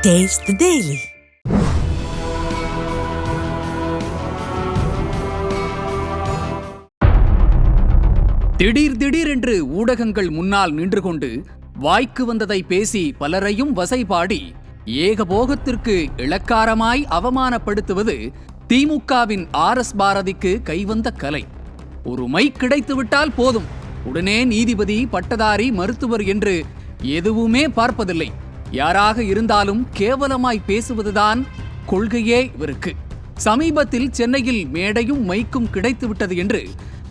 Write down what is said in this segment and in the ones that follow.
Taste the Daily. திடீரென்று ஊடகங்கள் முன்னால் நின்று கொண்டு வாய்க்கு வந்ததை பேசி பலரையும் வசைபாடி ஏகபோகத்திற்கு இளக்காரமாய் அவமானப்படுத்துவது திமுகவின் ஆர்.எஸ். பாரதிக்கு கைவந்த கலை. ஒரு மைக் கிடைத்துவிட்டால் போதும், உடனே நீதிபதி, பட்டதாரி, மருத்துவர் என்று எதுவுமே பார்ப்பதில்லை. யாராக இருந்தாலும் கேவலமாய் பேசுவதுதான் கொள்கையே இவருக்கு. சமீபத்தில் சென்னையில் மேடையும் மைக்கும் கிடைத்துவிட்டது என்று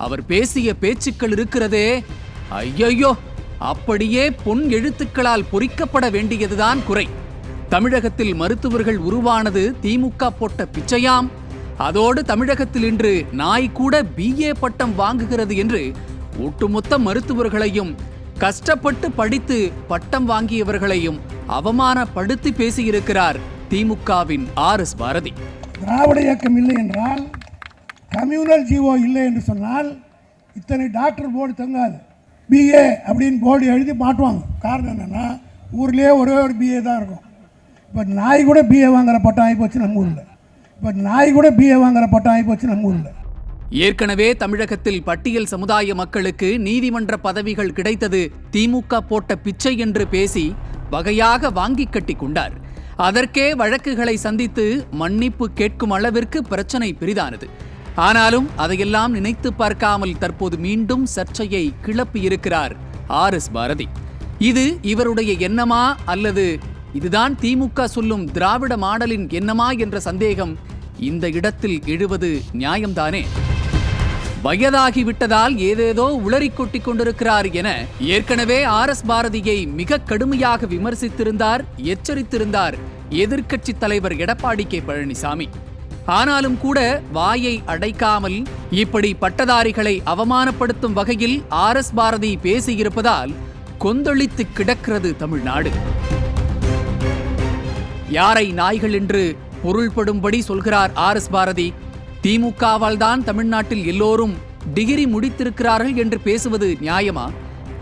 அவர் பேசிய பேச்சுக்கள் இருக்கிறதே, ஐயையோ, அப்படியே பொன் எழுத்துக்களால் பொறிக்கப்பட வேண்டியதுதான் குறை. தமிழகத்தில் மருத்துவர்கள் உருவானது திமுக போட்ட பிச்சையாம். அதோடு தமிழகத்தில் இன்று நாய் கூட BA பட்டம் வாங்குகிறது என்று ஒட்டுமொத்த மருத்துவர்களையும் கஷ்டப்பட்டு படித்து பட்டம் வாங்கியவர்களையும் அவமானப்படுத்தி பேசியிருக்கிறார் திமுகவின் ஆர்.எஸ். பாரதி. திராவிட இயக்கம் இல்லை என்றால், கம்யூனல் ஜீவோ இல்லை என்று சொன்னால் இத்தனை டாக்டர் போர்டு தங்காது. BA அப்படின்னு போர்டு எழுதி மாட்டுவாங்க. காரணம் என்னென்னா, ஊர்லேயே ஒரே ஒரு BA தான் இருக்கும். இப்போ நாய் கூட BA வாங்குற பட்டம் ஆகி போச்சு நம்ம ஊரில். ஏற்கனவே தமிழகத்தில் பட்டியல் சமுதாய மக்களுக்கு நீதிமன்ற பதவிகள் கிடைத்தது திமுக போட்ட பிச்சை என்று பேசி வகையாக வாங்கி கட்டி கொண்டார். அதற்கே வழக்குகளை சந்தித்து மன்னிப்பு கேட்கும் அளவிற்கு பிரச்சனை பெரிதானது. ஆனாலும் அதையெல்லாம் நினைத்து பார்க்காமல் தற்போது மீண்டும் சர்ச்சையை கிளப்பியிருக்கிறார் ஆர்.எஸ். பாரதி. இது இவருடைய எண்ணமா அல்லது இதுதான் திமுக சொல்லும் திராவிட மாடலின் எண்ணமா என்ற சந்தேகம் இந்த இடத்தில் எழுவது நியாயம்தானே. வயதாகிவிட்டதால் ஏதேதோ உளறிக் கொட்டிக் கொண்டிருக்கிறார் என ஏற்கனவே ஆர்.எஸ். பாரதியை மிக கடுமையாக விமர்சித்திருந்தார், எச்சரித்திருந்தார் எதிர்க்கட்சித் தலைவர் எடப்பாடி கே. பழனிசாமி. ஆனாலும் கூட வாயை அடைக்காமல் இப்படி பட்டதாரிகளை அவமானப்படுத்தும் வகையில் ஆர்.எஸ். பாரதி பேசியிருப்பதால் கொந்தளித்து கிடக்கிறது தமிழ்நாடு. யாரை நாய்கள் என்று பொருள்படும்படி சொல்கிறார் ஆர்.எஸ். பாரதி? திமுகவால் தான் தமிழ்நாட்டில் எல்லோரும் டிகிரி முடித்திருக்கிறார்கள் என்று பேசுவது நியாயமா?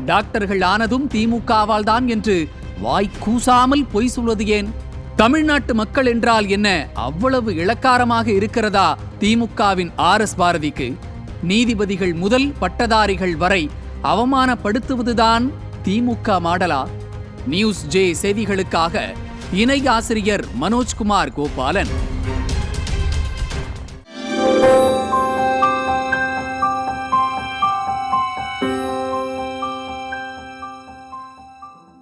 டாக்டர்கள் ஆனதும் திமுகவால் தான் என்று வாய் கூசாமல் பொய் சொல்வது ஏன்? தமிழ்நாட்டு மக்கள் என்றால் என்ன அவ்வளவு இளக்காரமாக இருக்கிறதா திமுகவின் ஆர்.எஸ். பாரதிக்கு? நீதிபதிகள் முதல் பட்டதாரிகள் வரை அவமானப்படுத்துவதுதான் திமுக மாடலா? நியூஸ் ஜே செய்திகளுக்காக இணை ஆசிரியர் மனோஜ்குமார் கோபாலன்.